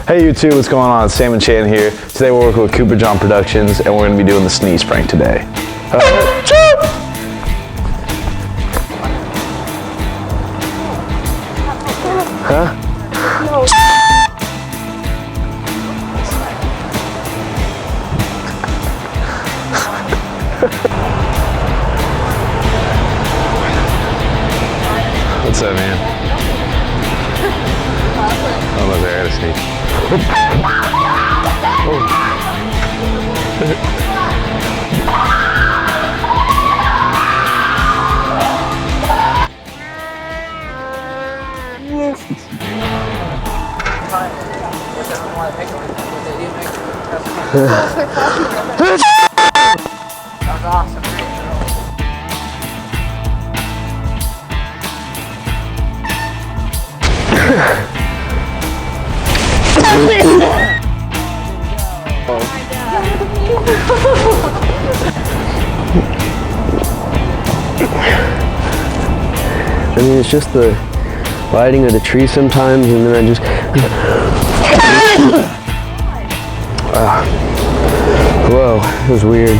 Hey YouTube, what's going on? It's Sam and Chan here. Today we're working with Cooper John Productions and we're going to be doing the sneeze prank today. Huh? No. What's up, man? Almost there, I had a sneeze. That was awesome. I mean, it's just the lighting of the tree sometimes, and then I just... Whoa, it was weird.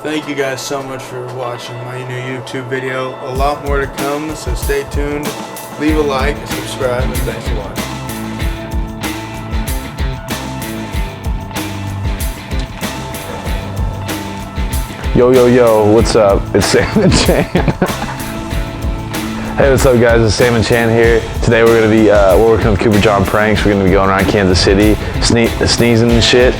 Thank you guys so much for watching my new YouTube video. A lot more to come, so stay tuned. Leave a like, subscribe, and thanks for watching. Yo, yo, yo, what's up? It's Sam and Chan. Hey, what's up guys? It's Sam and Chan here. Today we're going to be, we're working with Cooper John pranks. We're going to be going around Kansas City, sneezing and shit.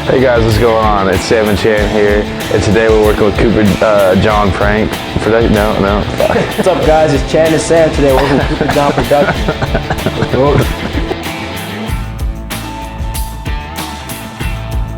Hey guys, what's going on? It's Sam and Chan here, and today we're working with Cooper John prank. No, fuck. What's up, guys? It's Chan and Sam. Today we're working with Cooper John Productions.